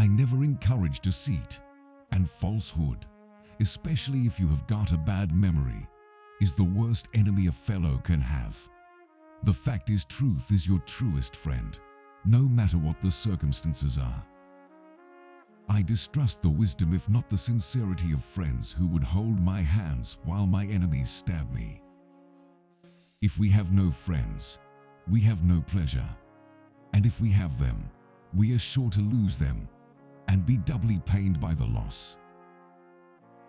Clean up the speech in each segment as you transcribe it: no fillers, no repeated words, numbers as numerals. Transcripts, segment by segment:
I never encourage deceit and falsehood, especially if you have got a bad memory, is the worst enemy a fellow can have. The fact is, truth is your truest friend, no matter what the circumstances are. I distrust the wisdom, if not the sincerity, of friends who would hold my hands while my enemies stab me. If we have no friends, we have no pleasure. And if we have them, we are sure to lose them and be doubly pained by the loss.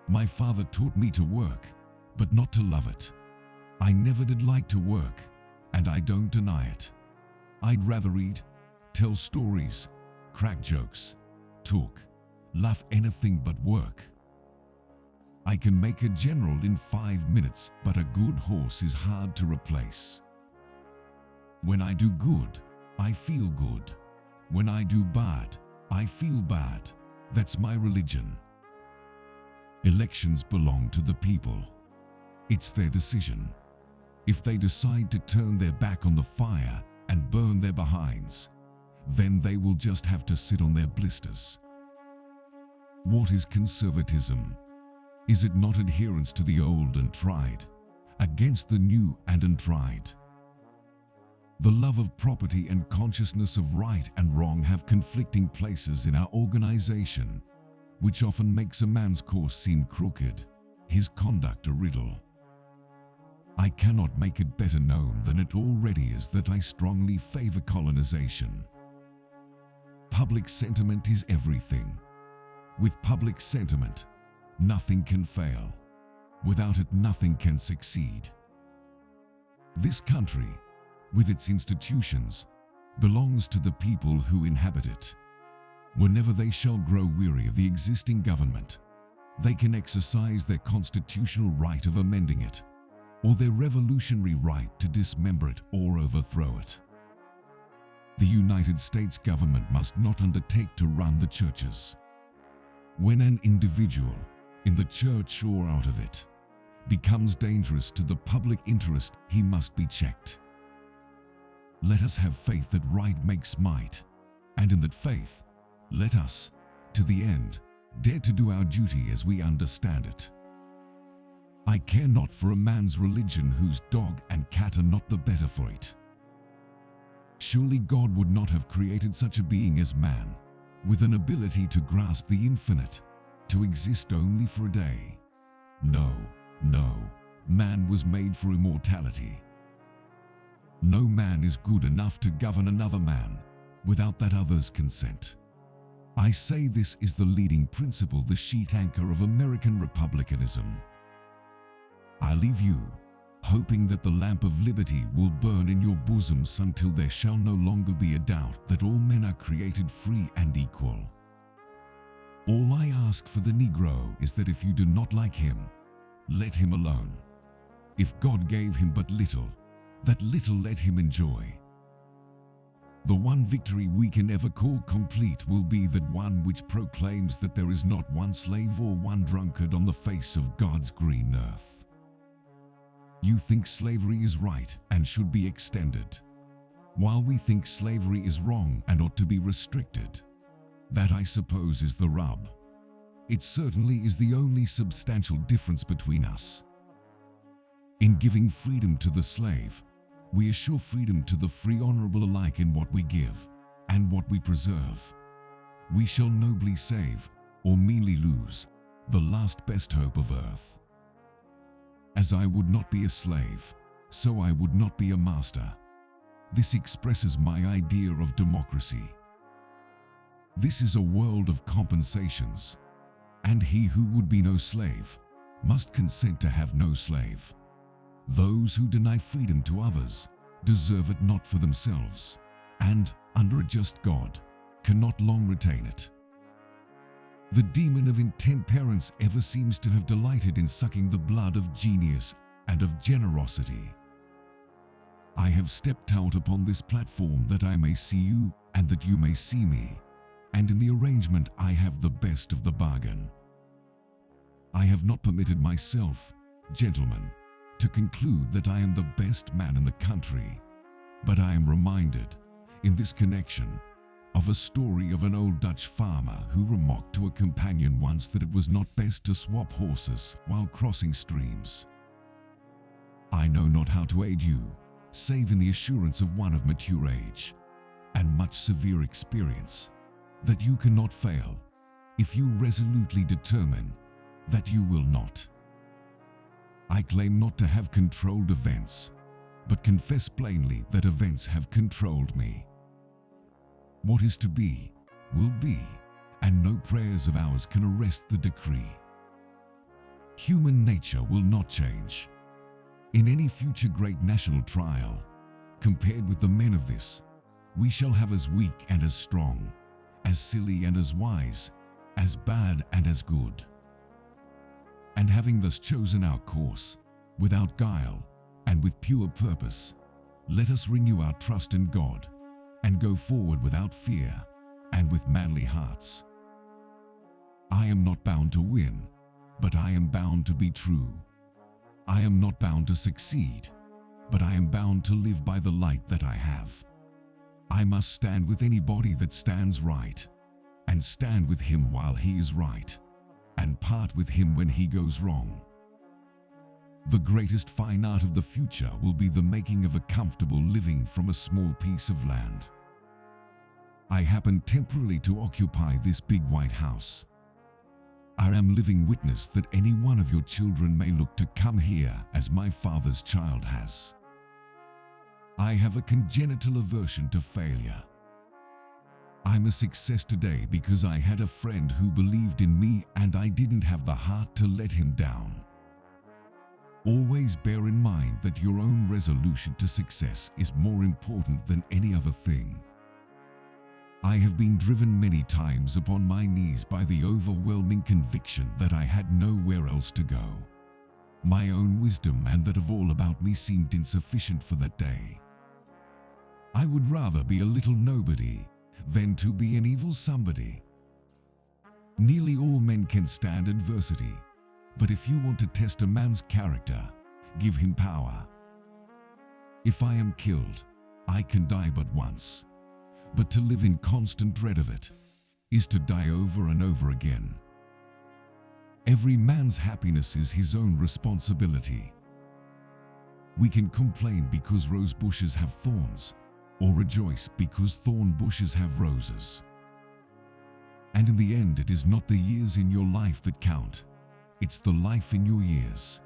My father taught me to work, but not to love it. I never did like to work, and I don't deny it. I'd rather read, tell stories, crack jokes, talk, laugh, anything but work. I can make a general in 5 minutes, but a good horse is hard to replace. When I do good, I feel good. When I do bad, I feel bad. That's my religion. Elections belong to the people. It's their decision. If they decide to turn their back on the fire and burn their behinds, then they will just have to sit on their blisters. What is conservatism? Is it not adherence to the old and tried, against the new and untried? The love of property and consciousness of right and wrong have conflicting places in our organization, which often makes a man's course seem crooked, his conduct a riddle. I cannot make it better known than it already is that I strongly favor colonization. Public sentiment is everything. With public sentiment, nothing can fail. Without it, nothing can succeed. This country, with its institutions, belongs to the people who inhabit it. Whenever they shall grow weary of the existing government, they can exercise their constitutional right of amending it, or their revolutionary right to dismember it or overthrow it. The United States government must not undertake to run the churches. When an individual, in the church or out of it, becomes dangerous to the public interest, he must be checked. Let us have faith that right makes might, and in that faith, let us, to the end, dare to do our duty as we understand it. I care not for a man's religion whose dog and cat are not the better for it. Surely God would not have created such a being as man, with an ability to grasp the infinite, to exist only for a day. No, no, man was made for immortality. No man is good enough to govern another man without that other's consent. I say this is the leading principle, the sheet anchor of American republicanism. I leave you, hoping that the lamp of liberty will burn in your bosoms until there shall no longer be a doubt that all men are created free and equal. All I ask for the Negro is that if you do not like him, let him alone. If God gave him but little, that little let him enjoy. The one victory we can ever call complete will be that one which proclaims that there is not one slave or one drunkard on the face of God's green earth. You think slavery is right and should be extended, while we think slavery is wrong and ought to be restricted. That, I suppose, is the rub. It certainly is the only substantial difference between us. In giving freedom to the slave, we assure freedom to the free, honorable alike in what we give and what we preserve. We shall nobly save, or meanly lose, the last best hope of earth. As I would not be a slave, so I would not be a master. This expresses my idea of democracy. This is a world of compensations, and he who would be no slave must consent to have no slave. Those who deny freedom to others deserve it not for themselves, and, under a just God, cannot long retain it. The demon of intemperance ever seems to have delighted in sucking the blood of genius and of generosity. I have stepped out upon this platform that I may see you and that you may see me, and in the arrangement I have the best of the bargain. I have not permitted myself, gentlemen, to conclude that I am the best man in the country, but I am reminded, in this connection, of a story of an old Dutch farmer who remarked to a companion once that it was not best to swap horses while crossing streams. I know not how to aid you, save in the assurance of one of mature age and much severe experience, that you cannot fail if you resolutely determine that you will not. I claim not to have controlled events, but confess plainly that events have controlled me. What is to be, will be, and no prayers of ours can arrest the decree. Human nature will not change. In any future great national trial, compared with the men of this, we shall have as weak and as strong, as silly and as wise, as bad and as good. And having thus chosen our course, without guile and with pure purpose, let us renew our trust in God and go forward without fear and with manly hearts. I am not bound to win, but I am bound to be true. I am not bound to succeed, but I am bound to live by the light that I have. I must stand with anybody that stands right, and stand with him while he is right, and part with him when he goes wrong. The greatest fine art of the future will be the making of a comfortable living from a small piece of land. I happen temporarily to occupy this big white house. I am living witness that any one of your children may look to come here as my father's child has. I have a congenital aversion to failure. I'm a success today because I had a friend who believed in me and I didn't have the heart to let him down. Always bear in mind that your own resolution to success is more important than any other thing. I have been driven many times upon my knees by the overwhelming conviction that I had nowhere else to go. My own wisdom and that of all about me seemed insufficient for that day. I would rather be a little nobody than to be an evil somebody. Nearly all men can stand adversity, but if you want to test a man's character, give him power. If I am killed, I can die but once. But to live in constant dread of it is to die over and over again. Every man's happiness is his own responsibility. We can complain because rose bushes have thorns, or rejoice because thorn bushes have roses. And in the end, it is not the years in your life that count, it's the life in your years.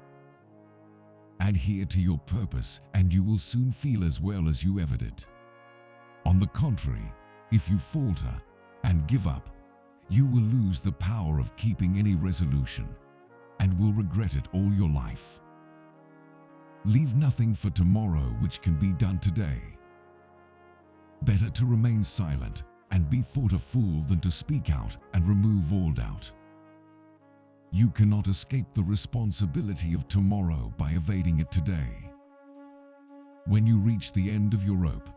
Adhere to your purpose and you will soon feel as well as you ever did. On the contrary, if you falter and give up, you will lose the power of keeping any resolution and will regret it all your life. Leave nothing for tomorrow which can be done today. Better to remain silent and be thought a fool than to speak out and remove all doubt. You cannot escape the responsibility of tomorrow by evading it today. When you reach the end of your rope,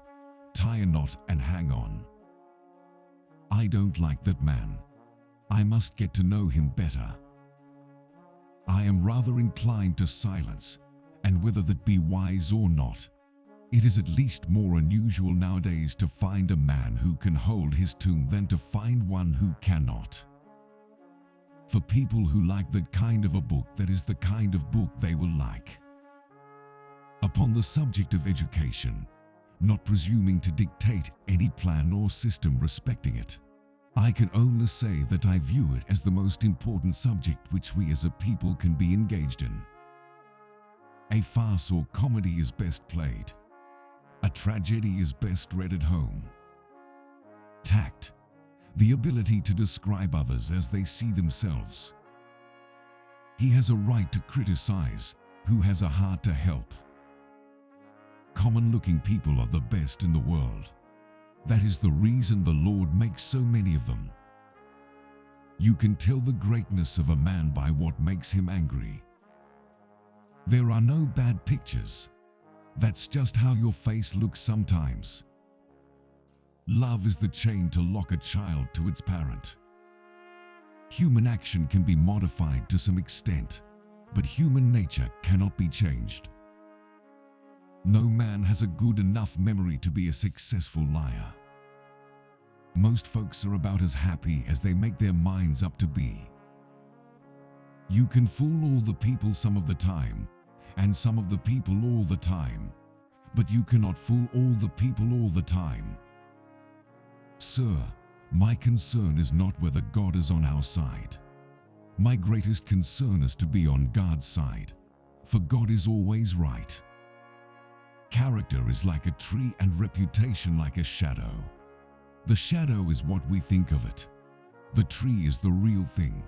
tie a knot and hang on. I don't like that man. I must get to know him better. I am rather inclined to silence, and whether that be wise or not, it is at least more unusual nowadays to find a man who can hold his tongue than to find one who cannot. For people who like that kind of a book, that is the kind of book they will like. Upon the subject of education, not presuming to dictate any plan or system respecting it, I can only say that I view it as the most important subject which we as a people can be engaged in. A farce or comedy is best played. A tragedy is best read at home. Tact, the ability to describe others as they see themselves. He has a right to criticize who has a heart to help. Common-looking people are the best in the world. That is the reason the Lord makes so many of them. You can tell the greatness of a man by what makes him angry. There are no bad pictures. That's just how your face looks sometimes. Love is the chain to lock a child to its parent. Human action can be modified to some extent, but human nature cannot be changed. No man has a good enough memory to be a successful liar. Most folks are about as happy as they make their minds up to be. You can fool all the people some of the time, and some of the people all the time, but you cannot fool all the people all the time. Sir, my concern is not whether God is on our side. My greatest concern is to be on God's side, for God is always right. Character is like a tree and reputation like a shadow. The shadow is what we think of it. The tree is the real thing.